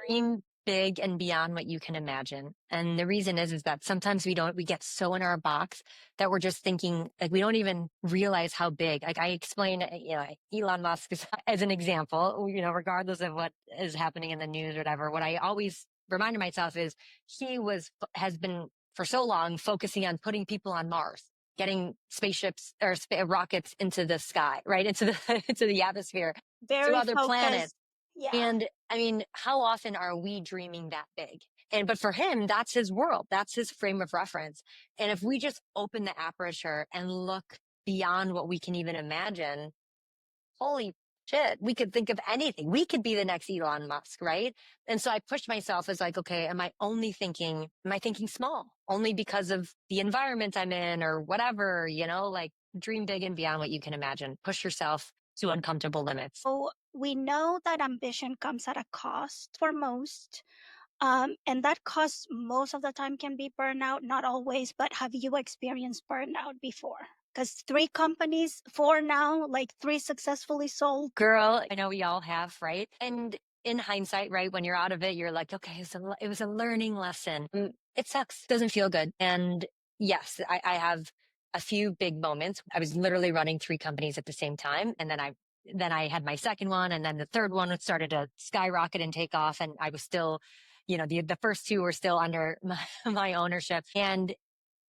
dream big and beyond what you can imagine. And the reason is that sometimes we get so in our box that we're just thinking, like, we don't even realize how big. Like I explained, Elon Musk as an example, regardless of what is happening in the news or whatever, what I always reminded myself is has been for so long focusing on putting people on Mars, getting spaceships or rockets into the sky, right? Into the, into the atmosphere, to Very other planets. focused. Yeah. And I mean, how often are we dreaming that big? But for him, that's his world. That's his frame of reference. And if we just open the aperture and look beyond what we can even imagine, holy shit, we could think of anything. We could be the next Elon Musk, right? And so I pushed myself as like, okay, am I thinking small only because of the environment I'm in or whatever, like dream big and beyond what you can imagine. Push yourself to uncomfortable limits. So we know that ambition comes at a cost for most. And that cost most of the time can be burnout, not always, but have you experienced burnout before? Because 3 companies, 4 now, like 3 successfully sold. Girl, I know we all have, right? And in hindsight, right, when you're out of it, you're like, okay, it was a learning lesson. It sucks. Doesn't feel good. And yes, I have a few big moments. I was literally running 3 companies at the same time. And then I had my second one. And then the third one started to skyrocket and take off. And I was still, the first 2 were still under my ownership. And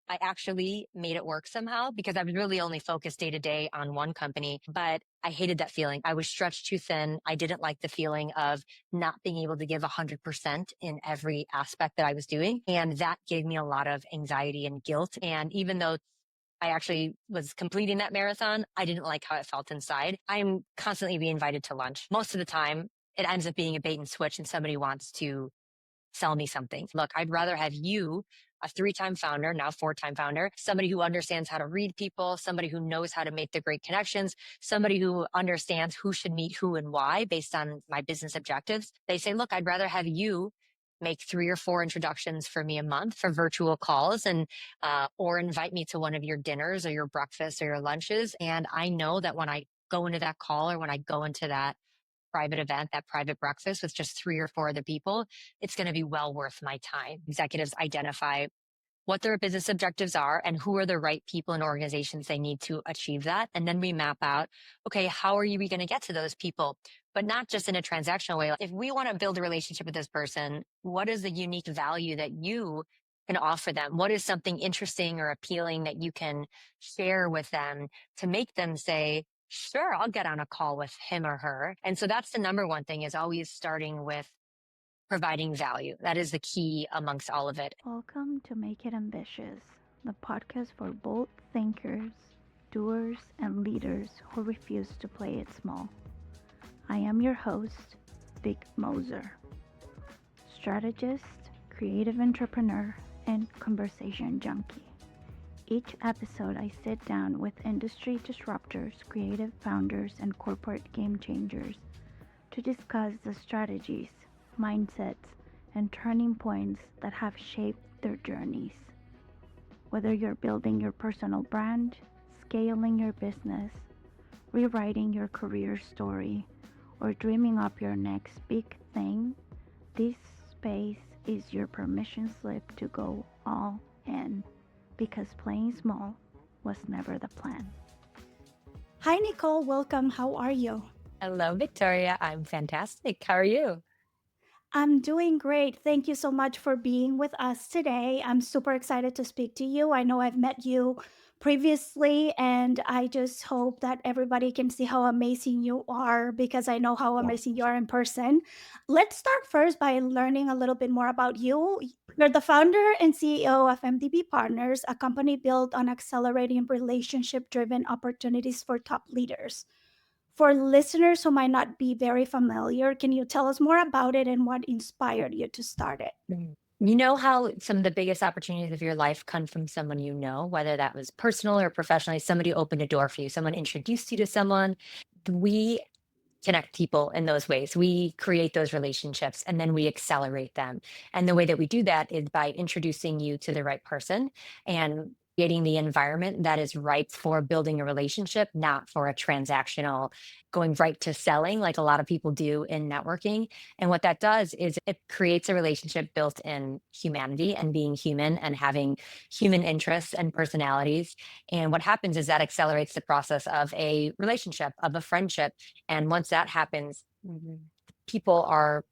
I actually made it work somehow because I was really only focused day to day on one company, but I hated that feeling. I was stretched too thin. I didn't like the feeling of not being able to give 100% in every aspect that I was doing. And that gave me a lot of anxiety and guilt. And even though I actually was completing that marathon, I didn't like how it felt inside. I'm constantly being invited to lunch. Most of the time, it ends up being a bait and switch and somebody wants to sell me something. Look, I'd rather have you, a 3-time founder, now 4-time founder, somebody who understands how to read people, somebody who knows how to make the great connections, somebody who understands who should meet who and why based on my business objectives. They say, look, I'd rather have you make 3 or 4 introductions for me a month for virtual calls and or invite me to one of your dinners or your breakfasts or your lunches. And I know that when I go into that call or when I go into that private event, that private breakfast with just 3 or 4 other people, it's going to be well worth my time. Executives identify what their business objectives are and who are the right people and organizations they need to achieve that. And then we map out, okay, how are we going to get to those people? But not just in a transactional way. If we want to build a relationship with this person, what is the unique value that you can offer them? What is something interesting or appealing that you can share with them to make them say, sure, I'll get on a call with him or her. And so that's the number one thing, is always starting with providing value. That is the key amongst all of it. Welcome to Make It Ambitious, the podcast for bold thinkers, doers, and leaders who refuse to play it small. I am your host, Vic Moser, strategist, creative entrepreneur, and conversation junkie. Each episode, I sit down with industry disruptors, creative founders, and corporate game changers to discuss the strategies, mindsets, and turning points that have shaped their journeys. Whether you're building your personal brand, scaling your business, rewriting your career story, or dreaming up your next big thing, this space is your permission slip to go all in, because playing small was never the plan. Hi, Nicole. Welcome. How are you? Hello, Victoria. I'm fantastic. How are you? I'm doing great. Thank you so much for being with us today. I'm super excited to speak to you. I know I've met you previously, and I just hope that everybody can see how amazing you are, because I know how amazing you are in person. Let's start first by learning a little bit more about you. You're the founder and CEO of MDB Partners, a company built on accelerating relationship-driven opportunities for top leaders. For listeners who might not be very familiar, can you tell us more about it and what inspired you to start it? You know how some of the biggest opportunities of your life come from someone you know, whether that was personal or professionally, somebody opened a door for you, someone introduced you to someone. We connect people in those ways. We create those relationships and then we accelerate them. And the way that we do that is by introducing you to the right person and creating the environment that is ripe for building a relationship, not for a transactional going right to selling like a lot of people do in networking. And what that does is it creates a relationship built in humanity and being human and having human interests and personalities. And what happens is that accelerates the process of a relationship, of a friendship. And once that happens, people are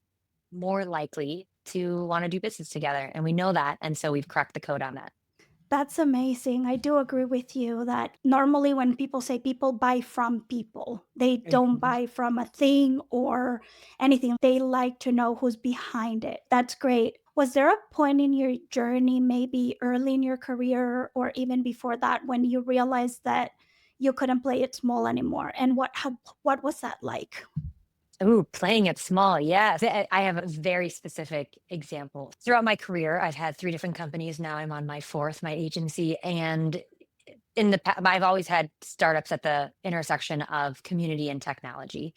more likely to want to do business together. And we know that. And so we've cracked the code on that. That's amazing. I do agree with you that normally when people say people buy from people, they don't Mhm. buy from a thing or anything. They like to know who's behind it. That's great. Was there a point in your journey, maybe early in your career or even before that, when you realized that you couldn't play it small anymore? And what was that like? Ooh, playing it small. Yes. I have a very specific example. Throughout my career, I've had three different companies. Now I'm on my fourth, my agency. And in the past, I've always had startups at the intersection of community and technology.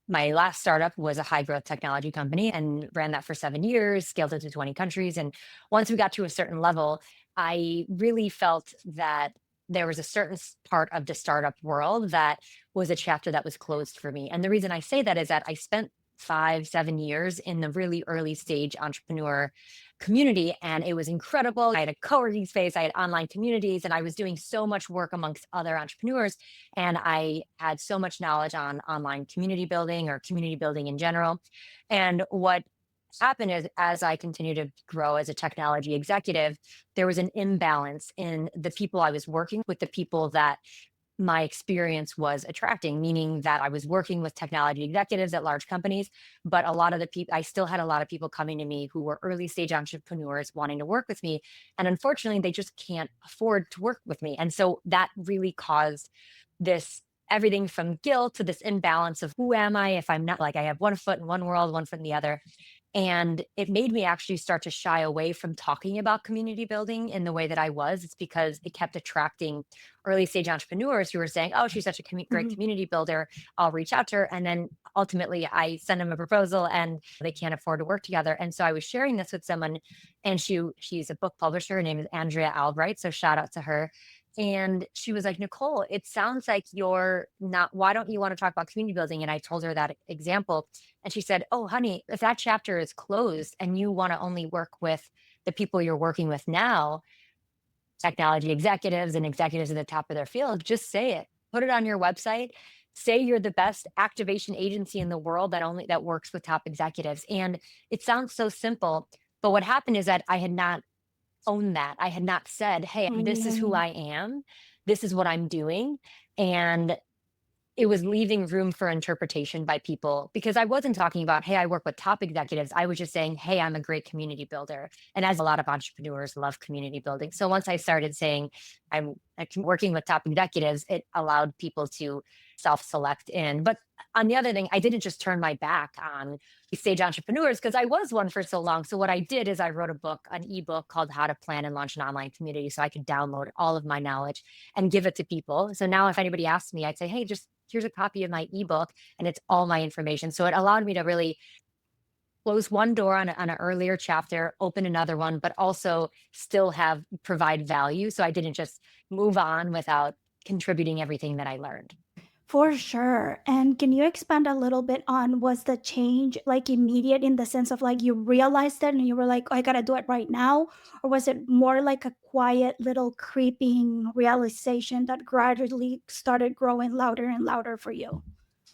My last startup was a high growth technology company and ran that for 7 years, scaled it to 20 countries. And once we got to a certain level, I really felt that there was a certain part of the startup world that was a chapter that was closed for me. And the reason I say that is that I spent 5, 7 years in the really early stage entrepreneur community, and it was incredible. I had a co-working space, I had online communities, and I was doing so much work amongst other entrepreneurs. And I had so much knowledge on online community building or community building in general. And what happened is, as I continued to grow as a technology executive, there was an imbalance in the people I was working with, the people that my experience was attracting, meaning that I was working with technology executives at large companies, but a lot of the people, I still had a lot of people coming to me who were early stage entrepreneurs wanting to work with me. And unfortunately, they just can't afford to work with me. And so that really caused this everything from guilt to this imbalance of who am I if I'm not, like, I have one foot in one world, one foot in the other. And it made me actually start to shy away from talking about community building in the way that I was. It's because it kept attracting early stage entrepreneurs who were saying, "Oh, she's such a great Mhm. community builder. I'll reach out to her." And then ultimately, I send them a proposal and they can't afford to work together. And so I was sharing this with someone, and she's a book publisher. Her name is Andrea Albright. So shout out to her. And she was like, "Nicole, it sounds like you're not, why don't you want to talk about community building?" And I told her that example. And she said, "Oh, honey, if that chapter is closed and you want to only work with the people you're working with now, technology executives and executives at the top of their field, just say it. Put it on your website. Say you're the best activation agency in the world that works with top executives." And it sounds so simple, but what happened is that I had not owned that. I had not said, "Hey, this is who Mm. I am. This is what I'm doing." And it was leaving room for interpretation by people because I wasn't talking about, "Hey, I work with top executives." I was just saying, "Hey, I'm a great community builder." And as a lot of entrepreneurs love community building. So once I started saying working with top executives, it allowed people to self select in. But on the other thing, I didn't just turn my back on stage entrepreneurs because I was one for so long. So what I did is I wrote a book, an ebook called How to Plan and Launch an Online Community, so I could download all of my knowledge and give it to people. So now if anybody asks me, I'd say, "Hey, just here's a copy of my ebook," and it's all my information. So it allowed me to really close one door on an earlier chapter, open another one, but also still have provide value. So I didn't just move on without contributing everything that I learned. For sure. And can you expand a little bit on, was the change like immediate in the sense of like you realized it and you were like, "Oh, I gotta do it right now"? Or was it more like a quiet little creeping realization that gradually started growing louder and louder for you?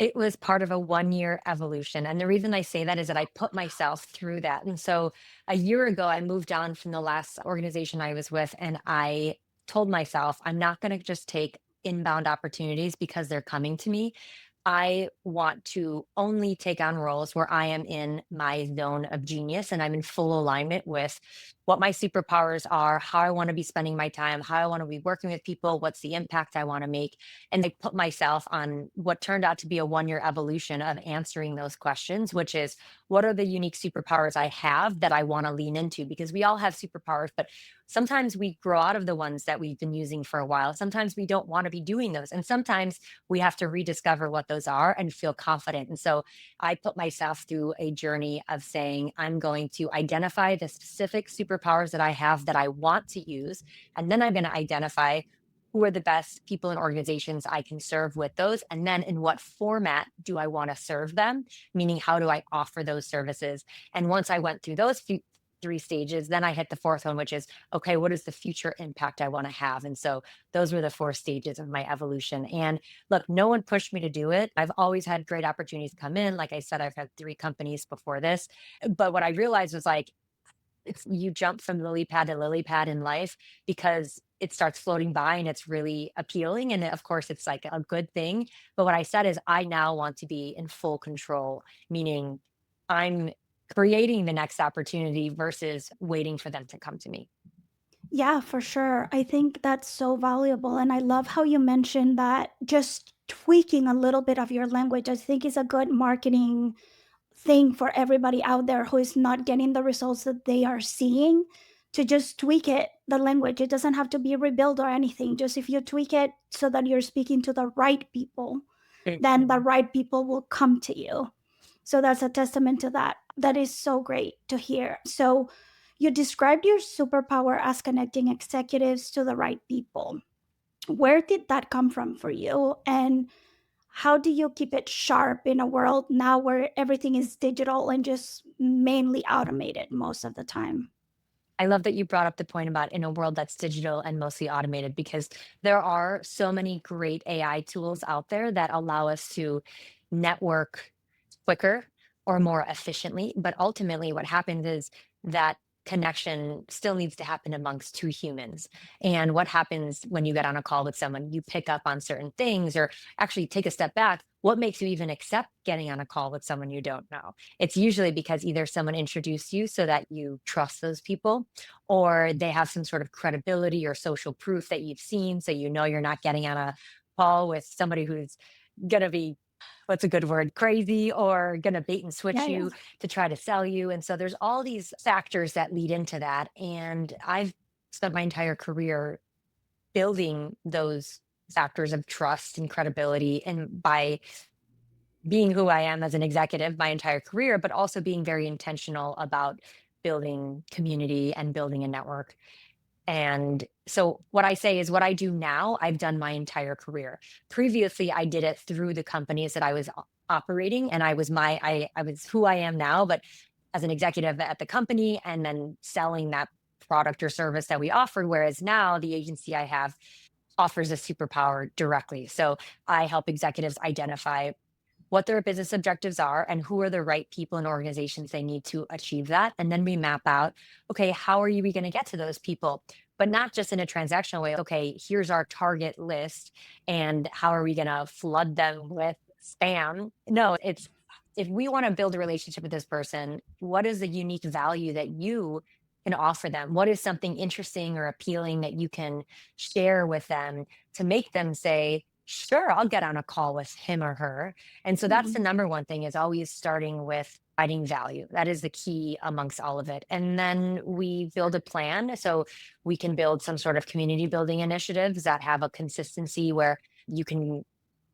It was part of a 1 year evolution. And the reason I say that is that I put myself through that. And so a year ago, I moved on from the last organization I was with, and I told myself, I'm not going to just take inbound opportunities because they're coming to me. I want to only take on roles where I am in my zone of genius and I'm in full alignment with what my superpowers are, how I want to be spending my time, how I want to be working with people, what's the impact I want to make. And I put myself on what turned out to be a 1 year evolution of answering those questions, which is, what are the unique superpowers I have that I want to lean into? Because we all have superpowers, but sometimes we grow out of the ones that we've been using for a while. Sometimes we don't want to be doing those. And sometimes we have to rediscover what those are and feel confident. And so I put myself through a journey of saying, I'm going to identify the specific superpower superpowers that I have that I want to use. And then I'm going to identify who are the best people and organizations I can serve with those. And then in what format do I want to serve them? Meaning, how do I offer those services? And once I went through those three stages, then I hit the fourth one, which is, okay, what is the future impact I want to have? And so those were the four stages of my evolution. And look, no one pushed me to do it. I've always had great opportunities come in. Like I said, I've had 3 companies before this. But what I realized was like, if you jump from lily pad to lily pad in life because it starts floating by and it's really appealing. And of course, it's like a good thing. But what I said is, I now want to be in full control, meaning I'm creating the next opportunity versus waiting for them to come to me. Yeah, for sure. I think that's so valuable. And I love how you mentioned that just tweaking a little bit of your language, I think is a good marketing thing for everybody out there who is not getting the results that they are seeing, to just tweak it, the language. It doesn't have to be rebuilt or anything. Just if you tweak it so that you're speaking to the right people, then the right people will come to you. So that's a testament to that. That is so great to hear. So you described your superpower as connecting executives to the right people. Where did that come from for you? And how do you keep it sharp in a world now where everything is digital and just mainly automated most of the time? I love that you brought up the point about in a world that's digital and mostly automated, because there are so many great AI tools out there that allow us to network quicker or more efficiently. But ultimately, what happens is that connection still needs to happen amongst two humans. And what happens when you get on a call with someone, you pick up on certain things, or actually take a step back. What makes you even accept getting on a call with someone you don't know? It's usually because either someone introduced you so that you trust those people, or they have some sort of credibility or social proof that you've seen. So you know you're not getting on a call with somebody who's going to be, what's a good word, crazy, or going to bait and switch Yeah, yeah. you to try to sell you. And so there's all these factors that lead into that. And I've spent my entire career building those factors of trust and credibility, and by being who I am as an executive my entire career, but also being very intentional about building community and building a network. And so what I say is, what I do now, I've done my entire career. Previously, I did it through the companies that I was operating, and I was who I am now, but as an executive at the company and then selling that product or service that we offered. Whereas now the agency I have offers a superpower directly. So I help executives identify what their business objectives are and who are the right people and organizations they need to achieve that. And then we map out, okay, how are we going to get to those people? But not just in a transactional way. Okay, here's our target list, and how are we going to flood them with spam? No, it's, if we want to build a relationship with this person, what is the unique value that you can offer them? What is something interesting or appealing that you can share with them to make them say, sure, I'll get on a call with him or her. And so that's the Mhm. number one thing, is always starting with providing value. That is the key amongst all of it. And then we build a plan. So we can build some sort of community building initiatives that have a consistency where you can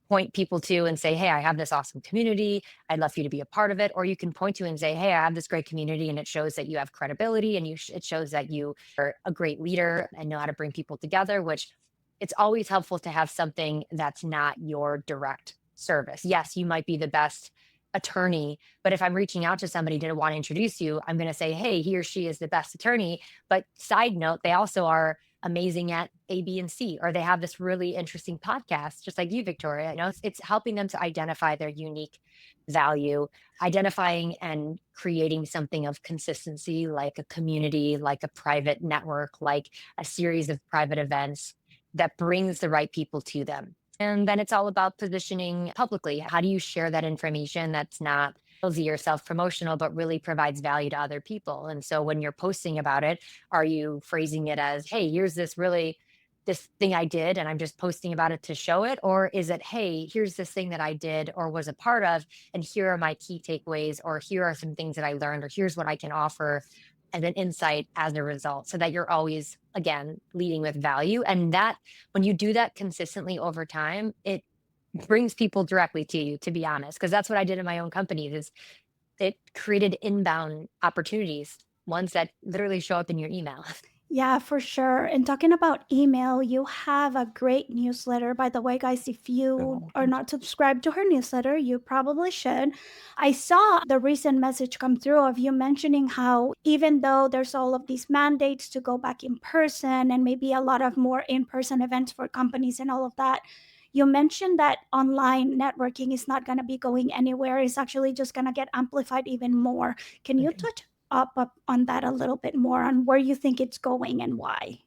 point people to and say, hey, I have this awesome community. I'd love for you to be a part of it. Or you can point to and say, hey, I have this great community, and it shows that you have credibility, and it shows that you are a great leader and know how to bring people together, which it's always helpful to have something that's not your direct service. Yes, you might be the best attorney, but if I'm reaching out to somebody to want to introduce you, I'm going to say, hey, he or she is the best attorney. But side note, they also are amazing at A, B, and C, or they have this really interesting podcast, just like you, Victoria. It's helping them to identify their unique value, identifying and creating something of consistency, like a community, like a private network, like a series of private events that brings the right people to them. And then it's all about positioning publicly. How do you share that information that's not salesy or self-promotional, but really provides value to other people? And so when you're posting about it, are you phrasing it as, hey, here's this thing I did, and I'm just posting about it to show it? Or is it, hey, here's this thing that I did or was a part of, and here are my key takeaways, or here are some things that I learned, or here's what I can offer as an insight as a result, so that you're always, again, leading with value. And that, when you do that consistently over time, it brings people directly to you, to be honest, because that's what I did in my own companies, is it created inbound opportunities ones that literally show up in your email. Yeah, for sure. And talking about email, you have a great newsletter. By the way, guys, if you Oh, are not subscribed to her newsletter, you probably should. I saw the recent message come through of you mentioning how even though there's all of these mandates to go back in person and maybe a lot of more in-person events for companies and all of that, you mentioned that online networking is not going to be going anywhere. It's actually just going to get amplified even more. Can you touch up on that a little bit more on where you think it's going and why?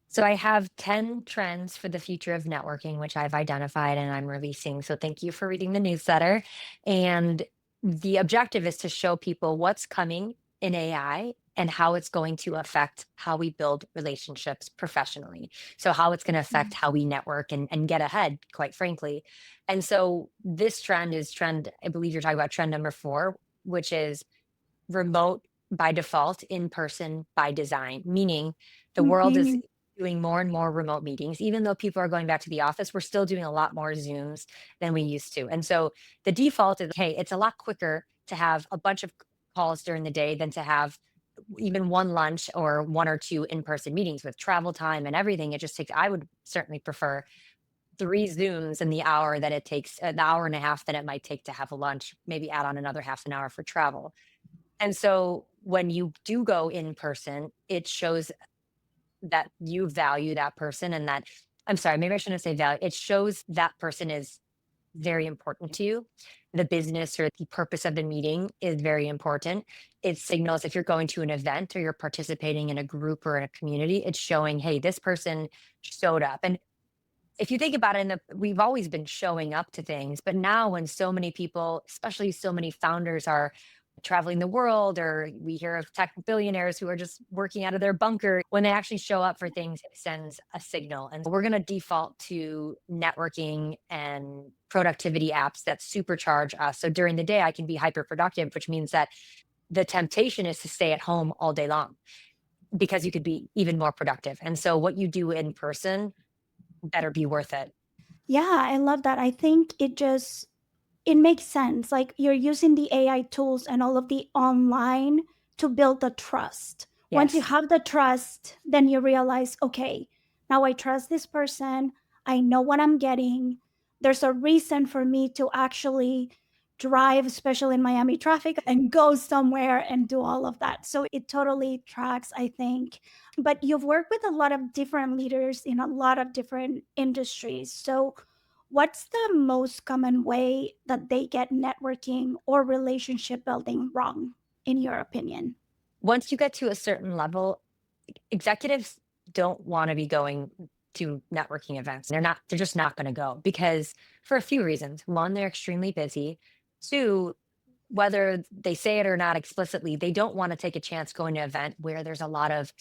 So I have 10 trends for the future of networking, which I've identified and I'm releasing. So thank you for reading the newsletter. And the objective is to show people what's coming in AI and how it's going to affect how we build relationships professionally. So how it's going to affect how we network and get ahead, quite frankly. And so this trend is trend, I believe you're talking about trend number 4, which is remote by default, in person by design, meaning the world is Mhm. doing more and more remote meetings. Even though people are going back to the office, we're still doing a lot more Zooms than we used to. And so the default is, hey, it's a lot quicker to have a bunch of calls during the day than to have even one lunch or 1 or 2 in-person meetings with travel time and everything. It just takes, I would certainly prefer 3 Zooms in the hour that it takes, an hour and a half that it might take to have a lunch, maybe add on another half an hour for travel. And so when you do go in person, it shows that you value that person and that, I'm sorry, maybe I shouldn't say value. It shows that person is very important to you. The business or the purpose of the meeting is very important. It signals if you're going to an event or you're participating in a group or in a community, it's showing, hey, this person showed up. And if you think about it, we've always been showing up to things, but now when so many people, especially so many founders, are traveling the world, or we hear of tech billionaires who are just working out of their bunker, when they actually show up for things, it sends a signal. And we're going to default to networking and productivity apps that supercharge us. So during the day, I can be hyper productive, which means that the temptation is to stay at home all day long because you could be even more productive. And so what you do in person better be worth it. Yeah, I love that. I think it makes sense. Like you're using the AI tools and all of the online to build the trust. Once you Yes. have the trust, then you realize, okay, now I trust this person. I know what I'm getting. There's a reason for me to actually drive, especially in Miami traffic, and go somewhere and do all of that. So it totally tracks, I think. But you've worked with a lot of different leaders in a lot of different industries. So what's the most common way that they get networking or relationship building wrong, in your opinion? Once you get to a certain level, executives don't want to be going to networking events. They're just not going to go because for a few reasons. One, they're extremely busy. Two, whether they say it or not explicitly, they don't want to take a chance going to an event where there's a lot of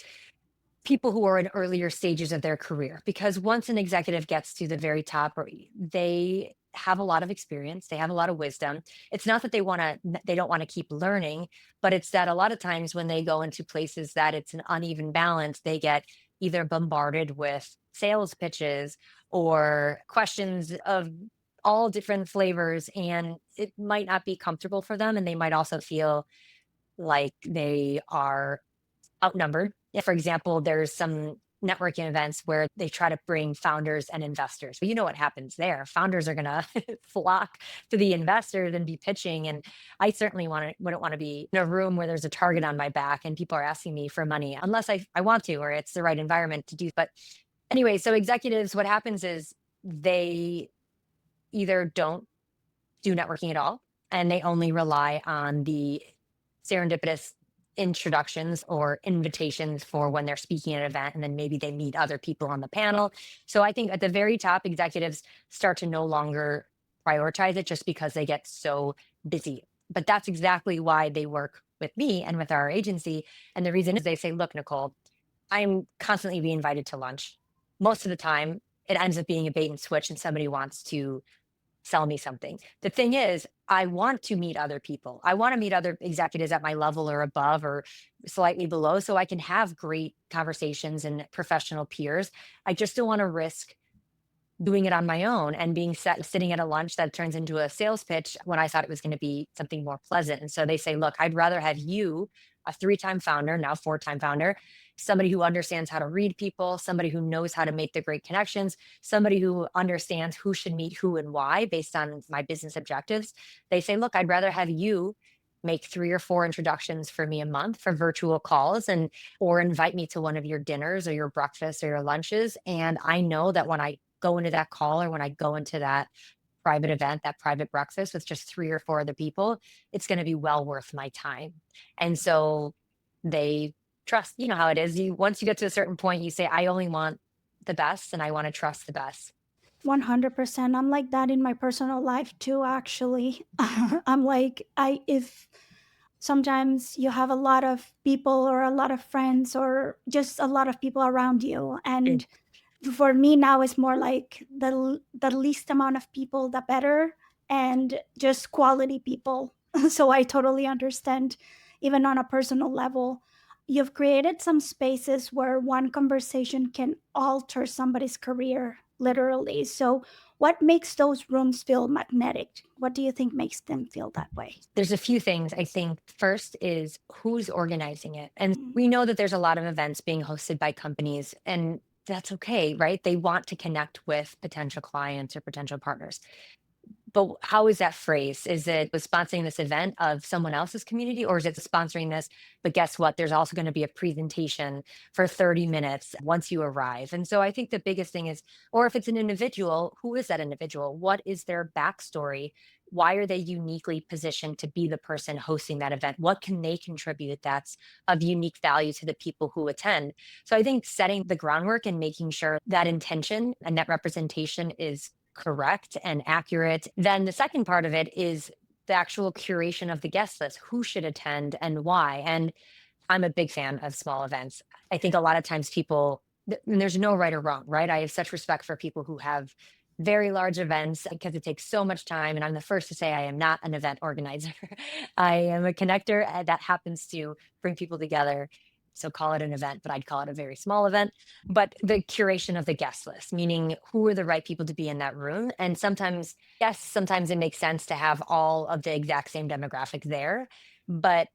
people who are in earlier stages of their career, because once an executive gets to the very top, or they have a lot of experience, they have a lot of wisdom. It's not that they don't want to keep learning, but it's that a lot of times when they go into places that it's an uneven balance, they get either bombarded with sales pitches or questions of all different flavors, and it might not be comfortable for them, and they might also feel like they are outnumbered. If, for example, there's some networking events where they try to bring founders and investors. You know what happens there. Founders are going to flock to the investors and be pitching. And I certainly wouldn't want to be in a room where there's a target on my back and people are asking me for money unless I want to, or it's the right environment to do. But anyway, so executives, what happens is they either don't do networking at all, and they only rely on the serendipitous introductions or invitations for when they're speaking at an event, and then maybe they meet other people on the panel. So I think at the very top, executives start to no longer prioritize it just because they get so busy. But that's exactly why they work with me and with our agency. And the reason is they say, look, Nicole, I'm constantly being invited to lunch. Most of the time, it ends up being a bait and switch, and somebody wants to sell me something. The thing is, I want to meet other people. I want to meet other executives at my level or above or slightly below so I can have great conversations and professional peers. I just don't want to risk doing it on my own and sitting at a lunch that turns into a sales pitch when I thought it was going to be something more pleasant. And so they say, look, I'd rather have you a 3-time founder, now 4-time founder, somebody who understands how to read people, somebody who knows how to make the great connections, somebody who understands who should meet who and why based on my business objectives. They say, look, I'd rather have you make 3 or 4 introductions for me a month for virtual calls, and or invite me to one of your dinners or your breakfasts or your lunches. And I know that when I go into that call or when I go into that private event, that private breakfast with just 3 or 4 other people, it's going to be well worth my time. And so they trust, you know how it is. You once you get to a certain point, you say, I only want the best and I want to trust the best. 100%. I'm like that in my personal life too, actually. I'm like, if sometimes you have a lot of people or a lot of friends or just a lot of people around you, and for me now it's more like the least amount of people the better, and just quality people. So I totally understand. Even on a personal level, you've created some spaces where one conversation can alter somebody's career, literally. So what makes those rooms feel magnetic? What do you think makes them feel that way? There's a few things. I think first is who's organizing it. And we know that there's a lot of events being hosted by companies, and that's okay, right? They want to connect with potential clients or potential partners. But how is that phrased? Is it was sponsoring this event of someone else's community, or is it sponsoring this? But guess what? There's also going to be a presentation for 30 minutes once you arrive. And so I think the biggest thing is, or if it's an individual, who is that individual? What is their backstory? Why are they uniquely positioned to be the person hosting that event? What can they contribute that's of unique value to the people who attend? So I think setting the groundwork and making sure that intention and that representation is correct and accurate. Then the second part of it is the actual curation of the guest list, who should attend and why. And I'm a big fan of small events. I think a lot of times people, and there's no right or wrong, right? I have such respect for people who have very large events because it takes so much time. And I'm the first to say I am not an event organizer. I am a connector that happens to bring people together. So call it an event, but I'd call it a very small event. But the curation of the guest list, meaning who are the right people to be in that room. And sometimes, yes, sometimes it makes sense to have all of the exact same demographic there. But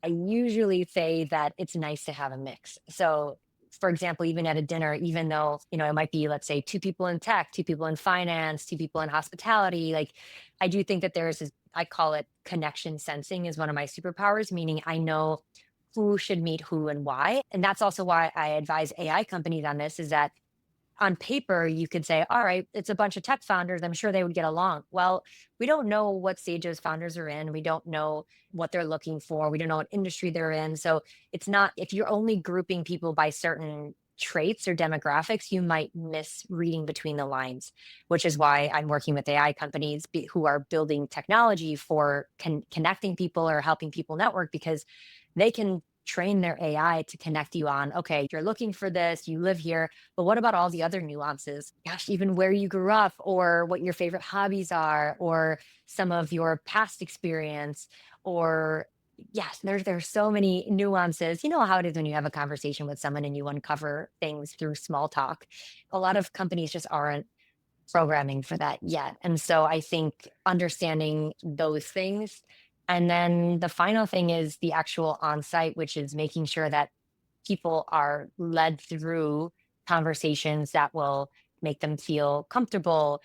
I usually say that it's nice to have a mix. So, for example, even at a dinner, even though, it might be, let's say, 2 people in tech, 2 people in finance, 2 people in hospitality, like I do think that there's this, I call it connection sensing is one of my superpowers, meaning I know who should meet who and why. And that's also why I advise AI companies on this is that on paper, you could say, all right, it's a bunch of tech founders. I'm sure they would get along. Well, we don't know what stage those founders are in. We don't know what they're looking for. We don't know what industry they're in. So it's not, if you're only grouping people by certain traits or demographics, you might miss reading between the lines, which is why I'm working with AI companies who are building technology for connecting people or helping people network, because they can train their AI to connect you on, okay, you're looking for this, you live here, but what about all the other nuances? Gosh, even where you grew up or what your favorite hobbies are or some of your past experience or yes, there's so many nuances. You know how it is when you have a conversation with someone and you uncover things through small talk. A lot of companies just aren't programming for that yet. And so I think understanding those things. And then the final thing is the actual on-site, which is making sure that people are led through conversations that will make them feel comfortable,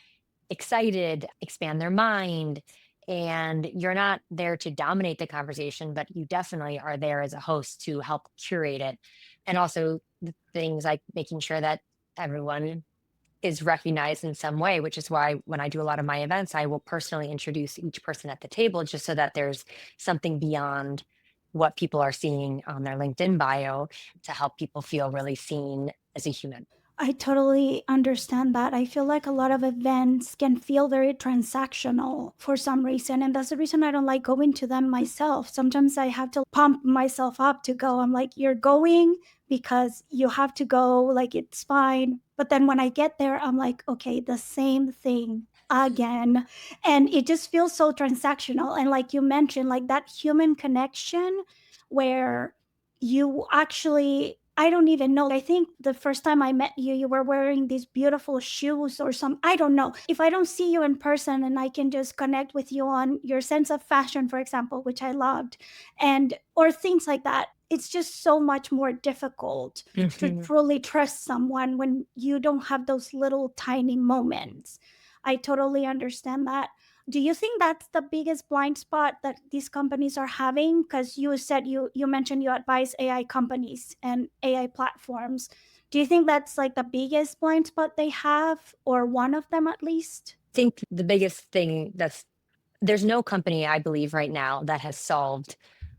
excited, expand their mind. And you're not there to dominate the conversation, but you definitely are there as a host to help curate it. And also the things like making sure that everyone is recognized in some way, which is why when I do a lot of my events, I will personally introduce each person at the table just so that there's something beyond what people are seeing on their LinkedIn bio to help people feel really seen as a human. I totally understand that. I feel like a lot of events can feel very transactional for some reason. And that's the reason I don't like going to them myself. Sometimes I have to pump myself up to go. I'm like, you're going because you have to go, like, it's fine. But then when I get there, I'm like, okay, the same thing again. And it just feels so transactional. And like you mentioned, like that human connection where you actually I don't even know. I think the first time I met you, you were wearing these beautiful shoes or some, I don't know. If I don't see you in person and I can just connect with you on your sense of fashion, for example, which I loved, and or things like that, it's just so much more difficult to Mhm. truly trust someone when you don't have those little tiny moments. I totally understand that. Do you think that's the biggest blind spot that these companies are having? Because you said you mentioned you advise AI companies and AI platforms. Do you think that's like the biggest blind spot they have, or one of them at least? I think the biggest thing there's no company, I believe, right now that has solved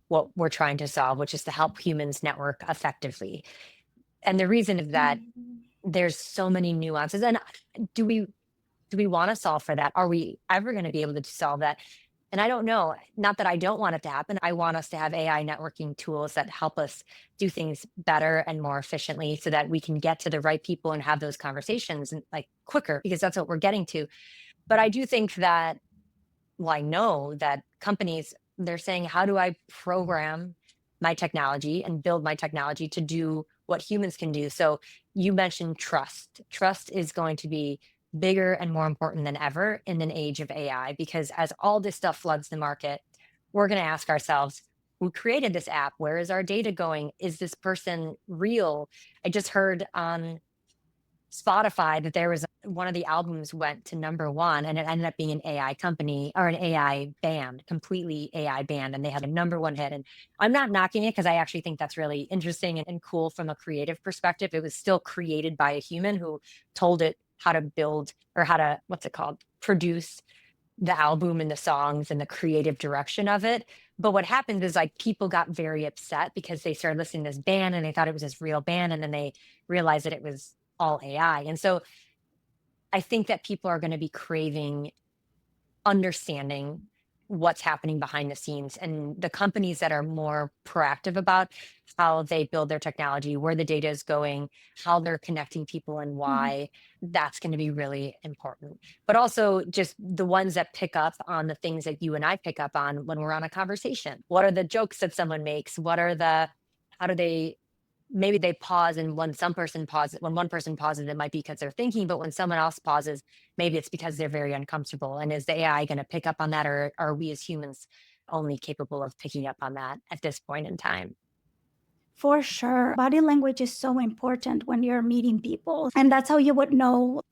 what we're trying to solve, which is to help humans network effectively. And the reason is that Mm. there's so many nuances. And do we do we want to solve for that? Are we ever going to be able to solve that? And I don't know. Not that I don't want it to happen. I want us to have AI networking tools that help us do things better and more efficiently so that we can get to the right people and have those conversations and like quicker because that's what we're getting to. But I do think that, well, I know that companies, they're saying, how do I program my technology and build my technology to do what humans can do? So you mentioned trust. Trust is going to be bigger and more important than ever in an age of AI because as all this stuff floods the market, we're going to ask ourselves, who created this app? Where is our data going? Is this person real? I just heard on Spotify that there was one of the albums went to number one and it ended up being an AI company or an AI band, completely AI band, and they had a number one hit. And I'm not knocking it because I actually think that's really interesting and cool from a creative perspective. It was still created by a human who told it how to build or how to, what's it called, produce the album and the songs and the creative direction of it. But what happened is like people got very upset because they started listening to this band and they thought it was this real band. And then they realized that it was all AI. And so I think that people are going to be craving understanding what's happening behind the scenes and the companies that are more proactive about how they build their technology, where the data is going, how they're connecting people and Mhm. why, that's going to be really important. But also just the ones that pick up on the things that you and I pick up on when we're on a conversation. What are the jokes that someone makes? How do they maybe they pause and when one person pauses, it might be because they're thinking, but when someone else pauses, maybe it's because they're very uncomfortable. And is the AI going to pick up on that, or are we as humans only capable of picking up on that at this point in time? For sure. Body language is so important when you're meeting people. And that's how you would know,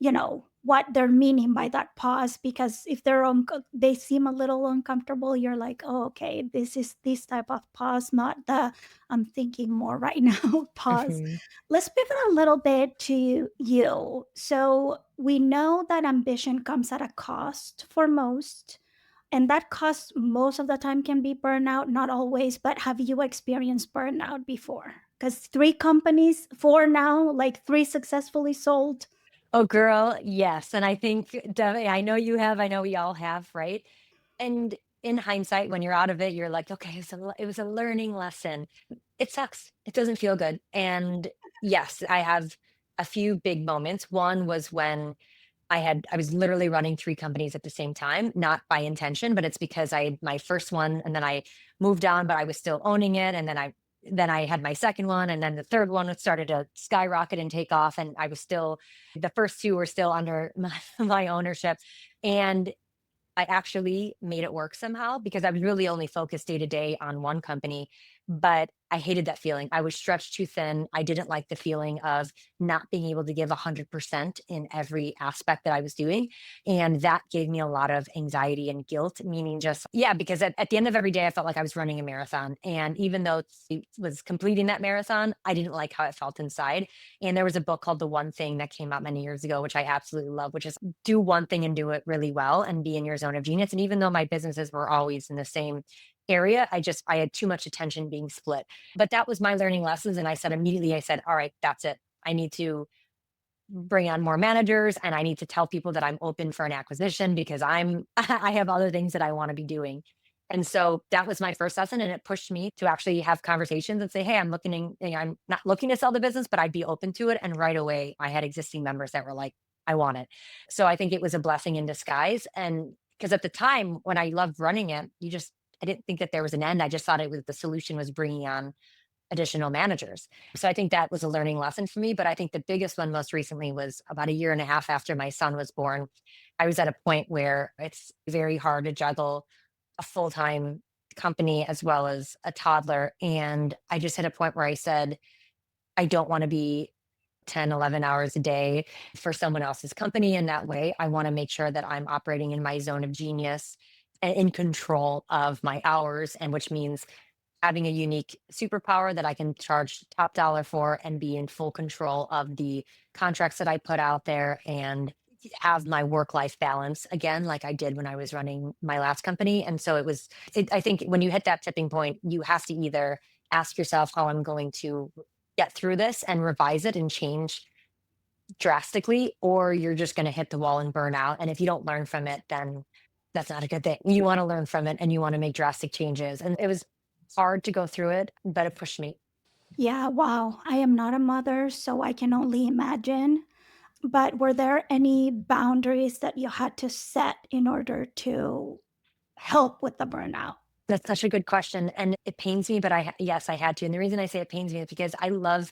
what they're meaning by that pause. Because if they seem a little uncomfortable, you're like, oh, okay, this is this type of pause, not the I'm thinking more right now pause. Mhm. Let's pivot a little bit to you. So we know that ambition comes at a cost for most. And that cost most of the time can be burnout, not always, but have you experienced burnout before? Because three companies, four now, like three successfully sold. Oh, girl, yes. And I think definitely, I know you have, I know we all have, right? And in hindsight, when you're out of it, you're like, okay, it was a learning lesson. It sucks. It doesn't feel good. And yes, I have a few big moments. One was when I was literally running 3 companies at the same time, not by intention, but it's because I my first one and then I moved on, but I was still owning it. And then I had my second one, and then the third one started to skyrocket and take off. And I was still the first 2 were still under my ownership. And I actually made it work somehow because I was really only focused day to day on one company, but I hated that feeling. I was stretched too thin. I didn't like the feeling of not being able to give 100% in every aspect that I was doing. And that gave me a lot of anxiety and guilt, meaning just, yeah, because at the end of every day, I felt like I was running a marathon. And even though it was completing that marathon, I didn't like how it felt inside. And there was a book called The One Thing that came out many years ago, which I absolutely love, which is do one thing and do it really well and be in your zone of genius. And even though my businesses were always in the same area, I had too much attention being split. But that was my learning lessons. And I said, all right, that's it. I need to bring on more managers and I need to tell people that I'm open for an acquisition because I have other things that I want to be doing. And so that was my first lesson, and it pushed me to actually have conversations and say, "Hey, I'm not looking to sell the business, but I'd be open to it." And right away, I had existing members that were like, "I want it." So I think it was a blessing in disguise. And because at the time when I loved running it, I didn't think that there was an end. I just thought the solution was bringing on additional managers. So I think that was a learning lesson for me. But I think the biggest one most recently was about a year and a half after my son was born. I was at a point where it's very hard to juggle a full-time company as well as a toddler. And I just hit a point where I said, I don't want to be 10, 11 hours a day for someone else's company in that way. I want to make sure that I'm operating in my zone of genius and in control of my hours, and which means having a unique superpower that I can charge top dollar for and be in full control of the contracts that I put out there and have my work life balance again, like I did when I was running my last company. And so I think when you hit that tipping point, you have to either ask yourself how I'm going to get through this and revise it and change drastically, or you're just going to hit the wall and burn out. And if you don't learn from it, then that's not a good thing. You want to learn from it and you want to make drastic changes. And it was hard to go through it, but it pushed me. Yeah, wow. I am not a mother, so I can only imagine. But were there any boundaries that you had to set in order to help with the burnout? That's such a good question. And it pains me, but yes, I had to. And the reason I say it pains me is because I love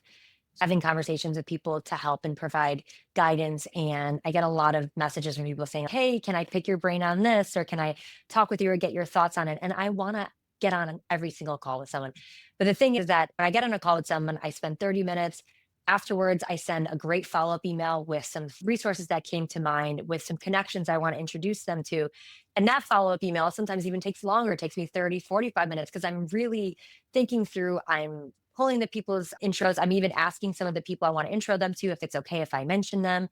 having conversations with people to help and provide guidance. And I get a lot of messages from people saying, hey, can I pick your brain on this? Or can I talk with you or get your thoughts on it? And I want to get on every single call with someone. But the thing is that when I get on a call with someone, I spend 30 minutes. Afterwards, I send a great follow up email with some resources that came to mind, with some connections I want to introduce them to. And that follow up email sometimes even takes longer. It takes me 30, 45 minutes because I'm really thinking through, I'm pulling the people's intros. I'm even asking some of the people I want to intro them to if it's okay if I mention them.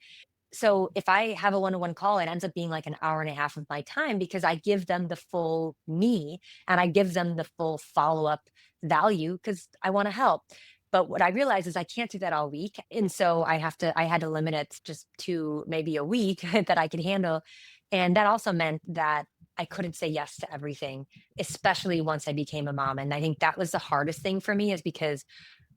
So if I have a one-on-one call, it ends up being like an hour and a half of my time because I give them the full me and I give them the full follow-up value because I want to help. But what I realize is I can't do that all week. And so I had to limit it just to maybe a week that I could handle. And that also meant that I couldn't say yes to everything, especially once I became a mom. And I think that was the hardest thing for me, is because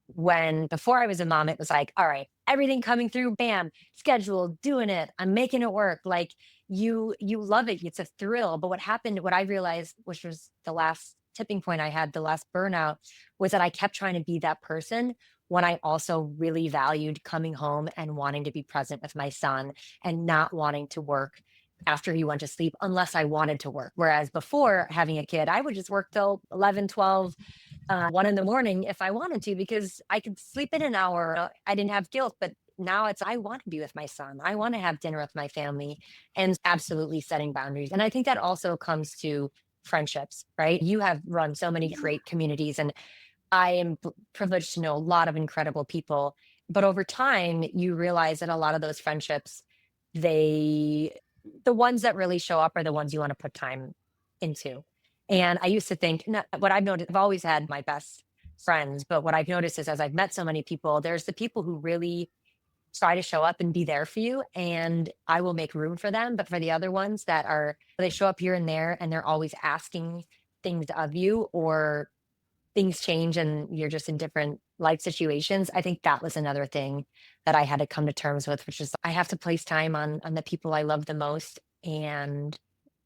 when before I was a mom, it was like, all right, everything coming through, bam, scheduled, doing it, I'm making it work. Like you love it. It's a thrill. But what I realized, which was the last tipping point I had, the last burnout, was that I kept trying to be that person when I also really valued coming home and wanting to be present with my son and not wanting to work after he went to sleep unless I wanted to work. Whereas before having a kid, I would just work till 11, 12, 1 in the morning if I wanted to, because I could sleep in an hour. I didn't have guilt, but now it's, I want to be with my son. I want to have dinner with my family, and absolutely setting boundaries. And I think that also comes to friendships, right? You have run so many Yeah. great communities, and I am privileged to know a lot of incredible people. But over time, you realize that a lot of those friendships, they, the ones that really show up are the ones you want to put time into. And I used to think, no, what I've noticed, I've always had my best friends, but what I've noticed is as I've met so many people, there's the people who really try to show up and be there for you, and I will make room for them. But for the other ones that are, they show up here and there and they're always asking things of you, or things change and you're just in different life situations. I think that was another thing that I had to come to terms with, which is I have to place time on the people I love the most. And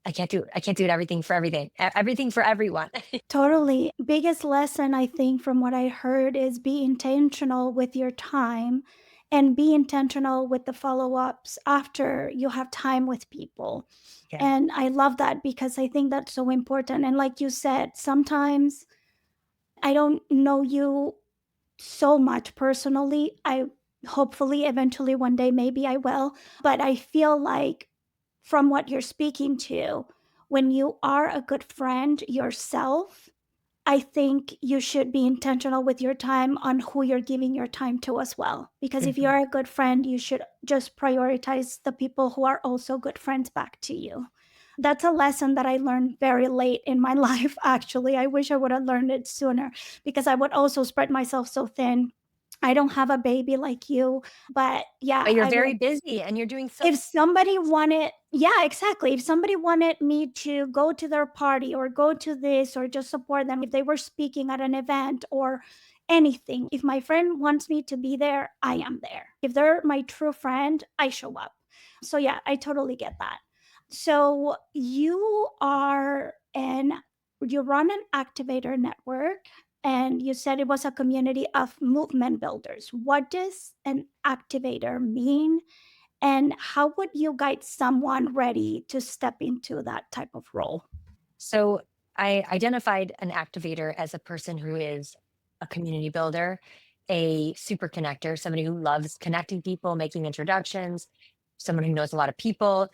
I can't do it everything for everything, everything for everyone. Totally. Biggest lesson, I think, from what I heard is be intentional with your time and be intentional with the follow ups after you have time with people. Yeah. And I love that because I think that's so important. And like you said, sometimes I don't know you so much personally. I hopefully eventually one day maybe I will, but I feel like from what you're speaking to, when you are a good friend yourself, I think you should be intentional with your time on who you're giving your time to as well. Because if Mhm. you're a good friend, you should just prioritize the people who are also good friends back to you. That's a lesson that I learned very late in my life, actually. I wish I would have learned it sooner because I would also spread myself so thin. I don't have a baby like you, but yeah, But you're I would, very busy and you're doing so. if somebody wanted, yeah, exactly. If somebody wanted me to go to their party or go to this or just support them, if they were speaking at an event or anything, if my friend wants me to be there, I am there. If they're my true friend, I show up. So yeah, I totally get that. So you run an activator network. and you said it was a community of movement builders. What does an activator mean? And how would you guide someone ready to step into that type of role? So I identified an activator as a person who is a community builder, a super connector, somebody who loves connecting people, making introductions, someone who knows a lot of people,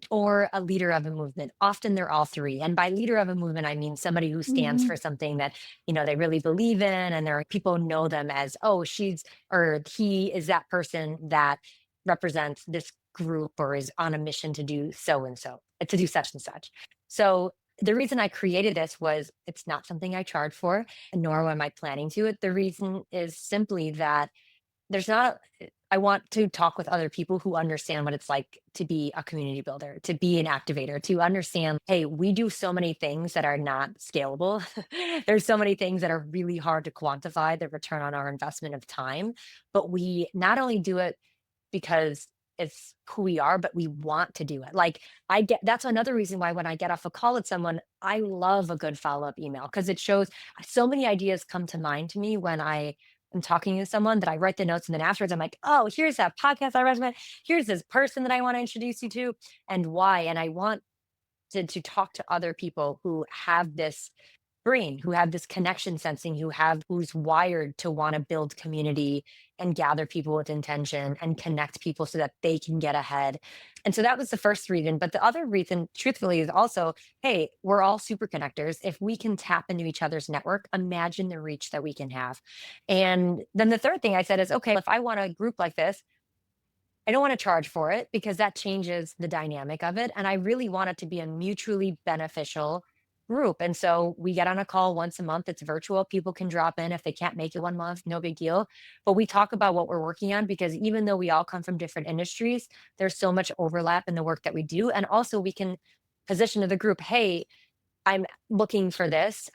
or a leader of a movement. Often they're all three. And by leader of a movement, I mean somebody who stands for Mhm. something that, they really believe in, and there are people know them as, oh, she's or he is that person that represents this group or is on a mission to do so and so, to do such and such. So the reason I created this was it's not something I charge for, nor am I planning to it. The reason is simply that there's not, I want to talk with other people who understand what it's like to be a community builder, to be an activator, to understand, hey, we do so many things that are not scalable. There's so many things that are really hard to quantify the return on our investment of time, but we not only do it because it's who we are, but we want to do it. Like that's another reason why when I get off a call with someone, I love a good follow-up email because it shows so many ideas come to mind to me when I am talking to someone that I write the notes and then afterwards I'm like, oh, here's that podcast I recommend. Here's this person that I want to introduce you to and why. And I want to talk to other people who have this brain, who have this connection sensing, who's wired to want to build community and gather people with intention and connect people so that they can get ahead. And so that was the first reason. But the other reason, truthfully, is also, hey, we're all super connectors. If we can tap into each other's network, imagine the reach that we can have. And then the third thing I said is, okay, if I want a group like this, I don't want to charge for it because that changes the dynamic of it. And I really want it to be a mutually beneficial group. And so we get on a call once a month. It's virtual. People can drop in if they can't make it one month, no big deal. But we talk about what we're working on because even though we all come from different industries, there's so much overlap in the work that we do. And also we can position to the group, hey, I'm looking for this.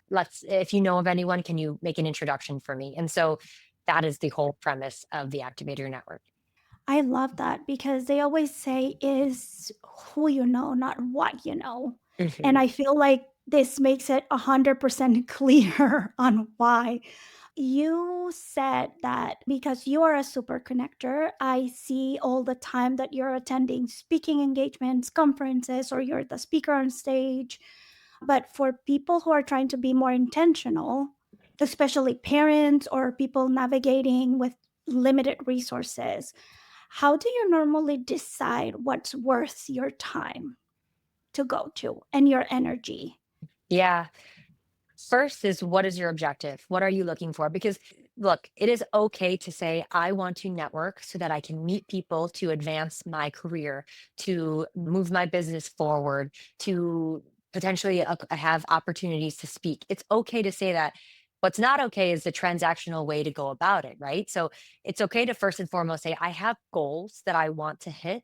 If you know of anyone, can you make an introduction for me? And so that is the whole premise of the Activator Network. I love that because they always say is who you know, not what you know. And Mhm. I feel like this makes it 100% clear on why. You said that because you are a super connector, I see all the time that you're attending speaking engagements, conferences, or you're the speaker on stage. But for people who are trying to be more intentional, especially parents or people navigating with limited resources, how do you normally decide what's worth your time to go to and your energy? Yeah. First is what is your objective? What are you looking for? Because look, it is okay to say, I want to network so that I can meet people to advance my career, to move my business forward, to potentially have opportunities to speak. It's okay to say that. What's not okay is the transactional way to go about it, right? So it's okay to first and foremost say, I have goals that I want to hit.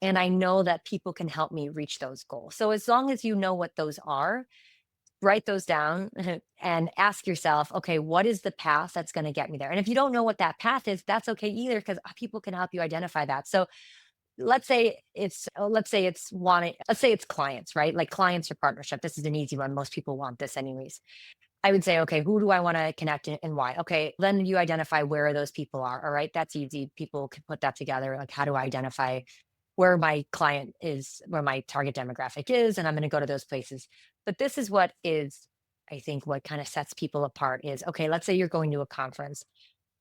And I know that people can help me reach those goals. So as long as you know what those are, write those down and ask yourself, okay, what is the path that's going to get me there? And if you don't know what that path is, that's okay either because people can help you identify that. So let's say it's clients, right? Like clients or partnership. This is an easy one. Most people want this anyways. I would say, okay, who do I want to connect and why? Okay, then you identify where those people are. All right, that's easy. People can put that together. Like, how do I identify where my client is, where my target demographic is, and I'm going to go to those places. But this is what is, I think, what kind of sets people apart is okay, let's say you're going to a conference.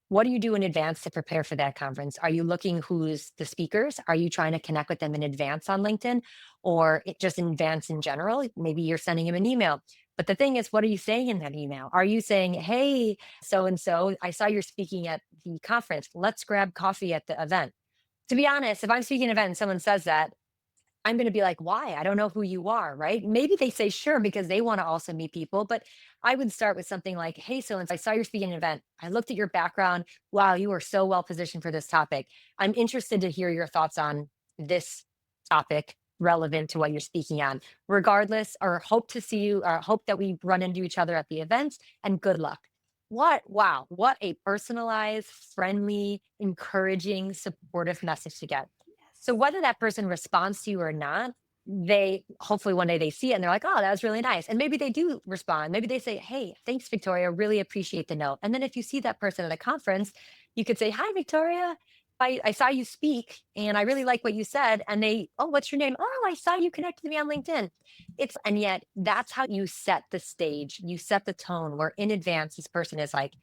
What do you do in advance to prepare for that conference? Are you looking who's the speakers? Are you trying to connect with them in advance on LinkedIn or just in advance in general? Maybe you're sending them an email. But the thing is, what are you saying in that email? Are you saying, hey, so and so, I saw you're speaking at the conference. Let's grab coffee at the event. To be honest, if I'm speaking at an event and someone says that, I'm going to be like, why? I don't know who you are, right? Maybe they say sure because they want to also meet people. But I would start with something like, hey, so I saw you're speaking at an event. I looked at your background. Wow, you are so well positioned for this topic. I'm interested to hear your thoughts on this topic relevant to what you're speaking on. Regardless, or hope to see you, or hope that we run into each other at the events, and good luck. Wow, what a personalized, friendly, encouraging, supportive message to get. So Yes. whether that person responds to you or not, they hopefully one day they see it and they're like, oh, that was really nice. And maybe they do respond. Maybe they say, hey, thanks, Victoria. Really appreciate the note. And then if you see that person at a conference, you could say, hi, Victoria. I saw you speak and I really like what you said. And they, oh, what's your name? Oh, I saw you connected to me on LinkedIn. And yet that's how you set the stage. You set the tone where in advance, this person is like,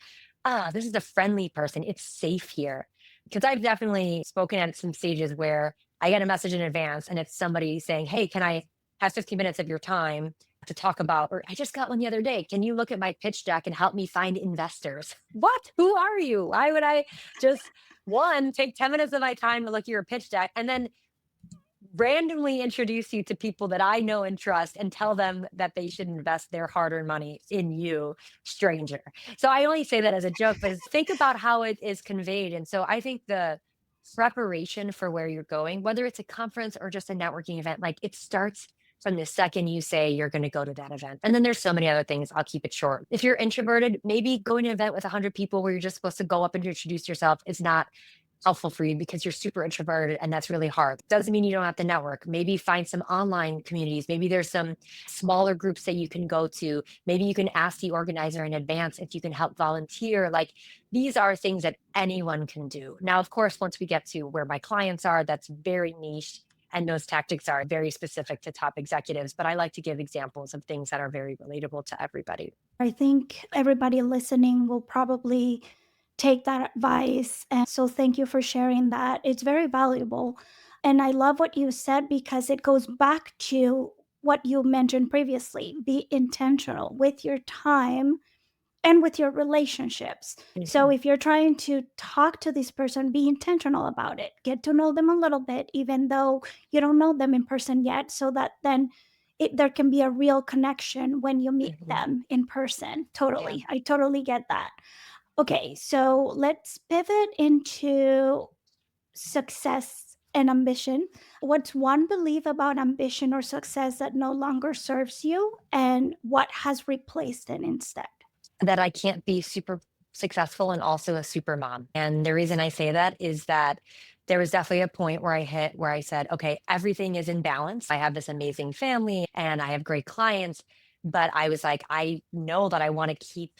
this is a friendly person. It's safe here. Because I've definitely spoken at some stages where I get a message in advance and it's somebody saying, hey, can I have 15 minutes of your time to talk about, or I just got one the other day. Can you look at my pitch deck and help me find investors? What? Who are you? Why would I just take 10 minutes of my time to look at your pitch deck and then randomly introduce you to people that I know and trust and tell them that they should invest their hard-earned money in you, stranger. So I only say that as a joke, but think about how it is conveyed. And so I think the preparation for where you're going, whether it's a conference or just a networking event, like it starts from the second you say you're going to go to that event. And then there's so many other things. I'll keep it short. If you're introverted, maybe going to an event with 100 people where you're just supposed to go up and introduce yourself is not helpful for you because you're super introverted and that's really hard. Doesn't mean you don't have to network. Maybe find some online communities. Maybe there's some smaller groups that you can go to. Maybe you can ask the organizer in advance if you can help volunteer. Like these are things that anyone can do. Now, of course, once we get to where my clients are, that's very niche. And those tactics are very specific to top executives. But I like to give examples of things that are very relatable to everybody. I think everybody listening will probably take that advice. And so thank you for sharing that. It's very valuable. And I love what you said because it goes back to what you mentioned previously. Be intentional with your time and with your relationships. So if you're trying to talk to this person, be intentional about it. Get to know them a little bit, even though you don't know them in person yet, so that then there can be a real connection when you meet them in person. Totally. Yeah. I totally get that. Okay, so let's pivot into success and ambition. What's one belief about ambition or success that no longer serves you, and what has replaced it instead? That I can't be super successful and also a super mom. And the reason I say that is that there was definitely a point where I said, okay, everything is in balance. I have this amazing family and I have great clients, but I was like, I know that I want to keep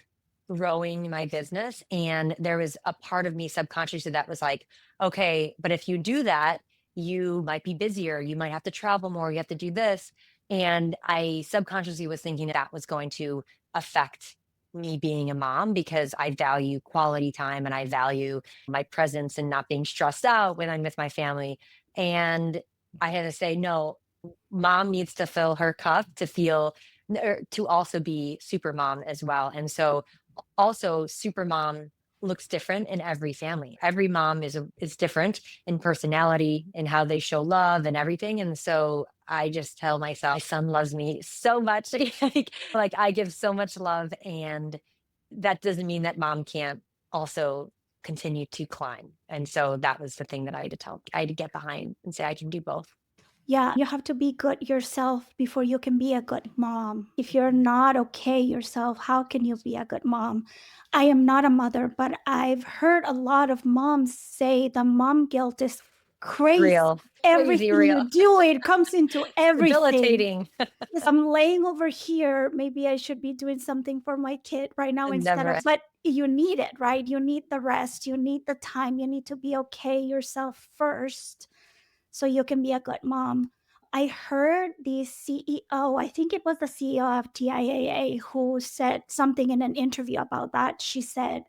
growing my business. And there was a part of me subconsciously that was like, okay, but if you do that, you might be busier. You might have to travel more. You have to do this. And I subconsciously was thinking that was going to affect me being a mom because I value quality time and I value my presence and not being stressed out when I'm with my family. And I had to say, no, mom needs to fill her cup to feel, to also be super mom as well. And so also super mom looks different in every family. Every mom is different in personality and how they show love and everything. And so I just tell myself, my son loves me so much. like I give so much love. And that doesn't mean that mom can't also continue to climb. And so that was the thing that I had to get behind and say, I can do both. Yeah, you have to be good yourself before you can be a good mom. If you're not okay yourself, how can you be a good mom? I am not a mother, but I've heard a lot of moms say the mom guilt is crazy. Real, crazy Everything real. you do, it comes into everything. Debilitating. Yes, I'm laying over here. Maybe I should be doing something for my kid right now instead of, but you need it, right? You need the rest. You need the time. You need to be okay yourself first so you can be a good mom. I heard the CEO, I think it was the CEO of TIAA, who said something in an interview about that. She said,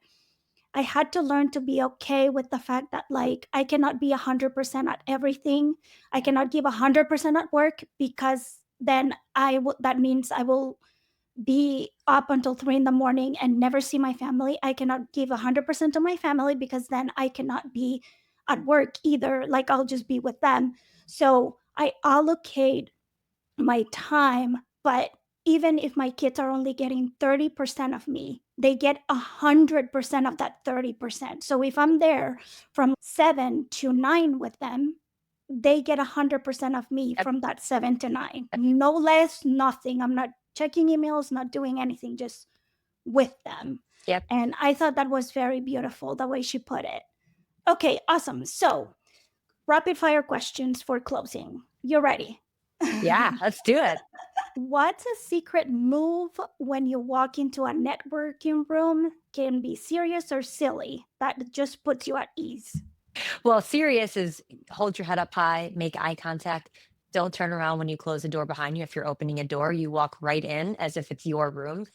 I had to learn to be okay with the fact that like I cannot be 100% at everything. I cannot give 100% at work because then that means I will be up until 3 in the morning and never see my family. I cannot give 100% to my family because then I cannot be at work either. Like I'll just be with them. So I allocate my time, but even if my kids are only getting 30% of me, they get 100% of that 30%. So if I'm there from 7 to 9 with them, they get 100% of me from that 7 to 9. No less, nothing. I'm not checking emails, not doing anything, just with them. Yep. And I thought that was very beautiful, the way she put it. Okay, awesome. So rapid fire questions for closing. You're ready? Yeah, let's do it. What's a secret move when you walk into a networking room? Can be serious or silly that just puts you at ease. Well, serious is hold your head up high, make eye contact. Don't turn around when you close the door behind you. If you're opening a door, you walk right in as if it's your room.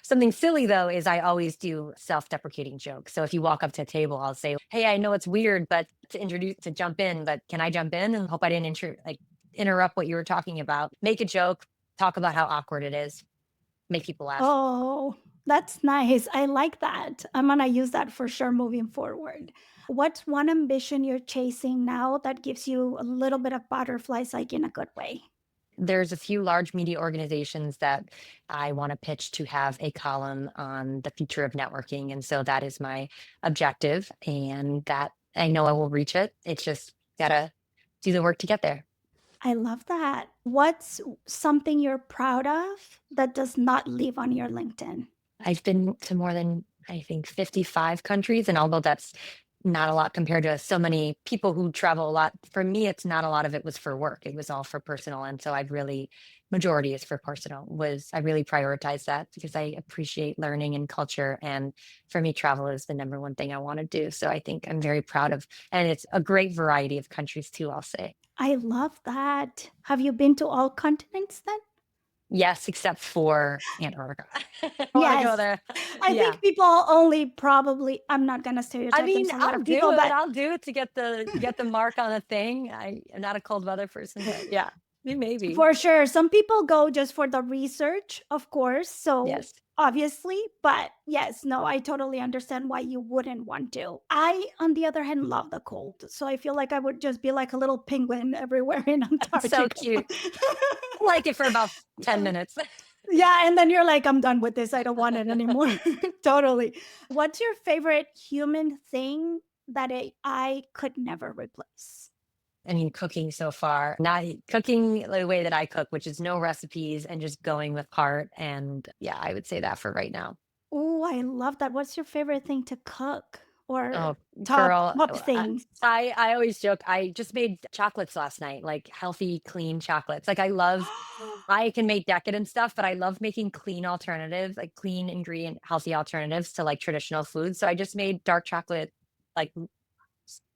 Something silly though is I always do self-deprecating jokes. So if you walk up to a table, I'll say, "Hey, I know it's weird, but to jump in, but can I jump in?" And hope I didn't interrupt what you were talking about. Make a joke, talk about how awkward it is, make people laugh. Oh, that's nice. I like that. I'm going to use that for sure moving forward. What's one ambition you're chasing now that gives you a little bit of butterflies, like in a good way? There's a few large media organizations that I want to pitch to have a column on the future of networking. And so that is my objective. And that I know I will reach it. It's just gotta do the work to get there. I love that. What's something you're proud of that does not live on your LinkedIn? I've been to more than, I think, 55 countries. And although that's not a lot compared to so many people who travel a lot, for me, it's not a lot of it was for work. It was all for personal. And so I've really, majority is for personal, I really prioritize that because I appreciate learning and culture. And for me, travel is the number one thing I want to do. So I think I'm very proud of, and it's a great variety of countries too, I'll say. I love that. Have you been to all continents then? Yes, except for Antarctica. I want to go Yes. there. I Yeah. think people only probably, I'm not going to I stereotype. mean, There's a lot I'll of do people, it. but I'll do it to get the mark on a thing. I am not a cold weather person, but yeah, maybe. for sure, some people go just for the research, of course. So Yes. obviously, but yes, no, I totally understand why you wouldn't want to. I, on the other hand, love the cold. So I feel like I would just be like a little penguin everywhere in So Antarctica. cute. I like it for about 10 minutes. Yeah, and then you're like, I'm done with this. I don't want it anymore. Totally. What's your favorite human thing that I could never replace? I mean, cooking so far, not cooking the way that I cook, which is no recipes and just going with heart. And yeah, I would say that for right now. Oh, I love that. What's your favorite thing to cook Oh, or top girl, top things? I always joke. I just made chocolates last night, like healthy, clean chocolates. Like I can make decadent stuff, but I love making clean alternatives, like clean ingredient, healthy alternatives to like traditional foods. So I just made dark chocolate, like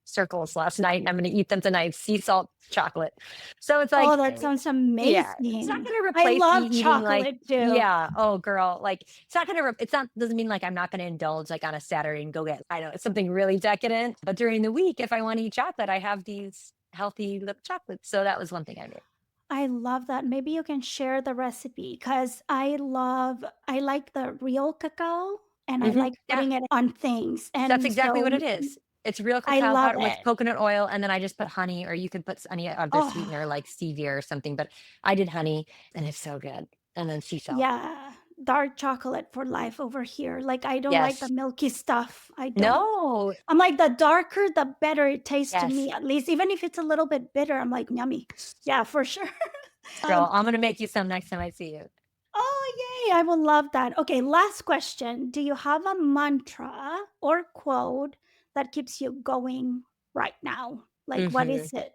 circles last night, and I'm going to eat them tonight. Sea salt chocolate. So it's Oh, like, that sounds yeah, it's not amazing. going to I replace me love eating like, chocolate too. yeah, oh girl, like it's not going to, it's not, doesn't mean like I'm not going to indulge like on a Saturday and go get, I know it's something really decadent, but during the week, if I want to eat chocolate, I have these healthy little chocolates. So that was one thing I made. I love that. Maybe you can share the recipe because I like the real cacao and I like Yeah, putting it on things. that's And exactly what so it is. It's real I cacao love powder with it. coconut oil, and then I just put honey, or you could put any other Oh, sweetener like stevia or something. But I did honey, and it's so good. And then sea salt. yeah. Dark chocolate for life over here. Like, I don't like the Yes. milky stuff. I don't. No. I'm like, the darker, the better it tastes to Yes. me, at least. Even if it's a little bit bitter, I'm like, yummy. Yeah, for sure. Girl, um, I'm gonna make you some next time I see you. oh, yay. I will love that. Okay, last question. Do you have a mantra or quote that keeps you going right now? Like, what Hmm. is it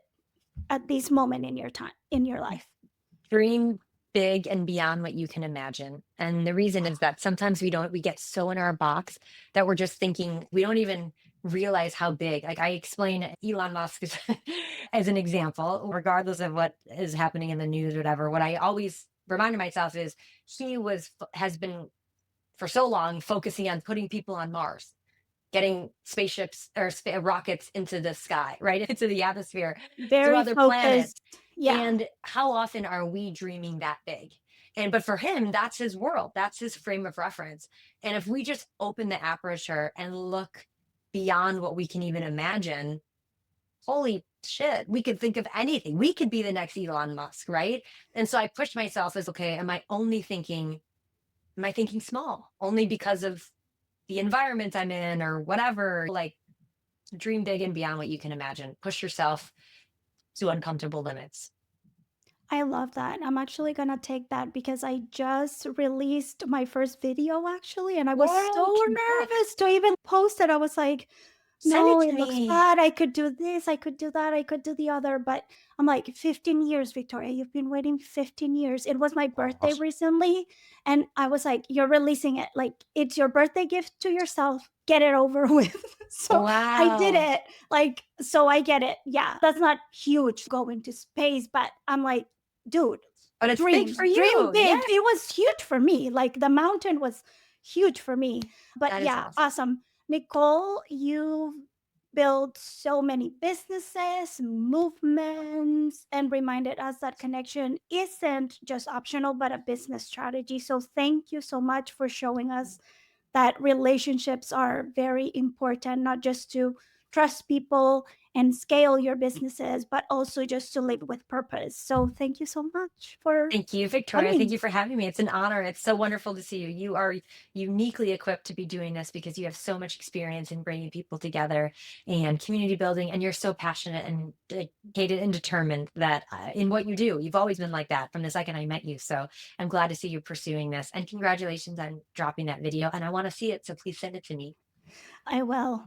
at this moment in your life? Dream big and beyond what you can imagine. And the reason is that sometimes we get so in our box that we're just thinking, we don't even realize how big. Like I explain Elon Musk as an example, regardless of what is happening in the news or whatever. What I always reminded myself is has been for so long focusing on putting people on Mars, getting spaceships or rockets into the sky, right? Into the atmosphere, to Very other planets. focused. Yeah. And how often are we dreaming that big? But for him, that's his world, that's his frame of reference. And if we just open the aperture and look beyond what we can even imagine, holy shit, we could think of anything. We could be the next Elon Musk, right? And so I pushed myself as, okay, am I thinking small only because of the environment I'm in or whatever? Like, dream big and beyond what you can imagine. Push yourself to uncomfortable limits. I love that. I'm actually going to take that because I just released my first video actually, and I was Yay, so congrats. nervous to even post it. I was like, Send no, it it to looks me. bad. I could do this, I could do that, I could do the other. But I'm like, 15 years, Victoria, you've been waiting 15 years. It was my birthday recently. And I was like, you're releasing it. Like, it's your birthday gift to yourself. Get it over with. So I did Wow. it. Like, so I get it. Yeah, that's not huge going to space, but I'm like, dude, But it's big for dream you. big. Yes. It was huge for me. Like, the mountain was huge for me. But That is yeah, awesome. awesome. Nicole, you've built so many businesses, movements, and reminded us that connection isn't just optional, but a business strategy. So thank you so much for showing us that relationships are very important, not just to trust people and scale your businesses, but also just to live with purpose. So thank you so much for Thank you, Victoria. Thank coming. you for having me. It's an honor. It's so wonderful to see you. You are uniquely equipped to be doing this because you have so much experience in bringing people together and community building. And you're so passionate and dedicated and determined that in what you do, you've always been like that from the second I met you. So I'm glad to see you pursuing this. And congratulations on dropping that video. And I want to see it. So please send it to me. I will.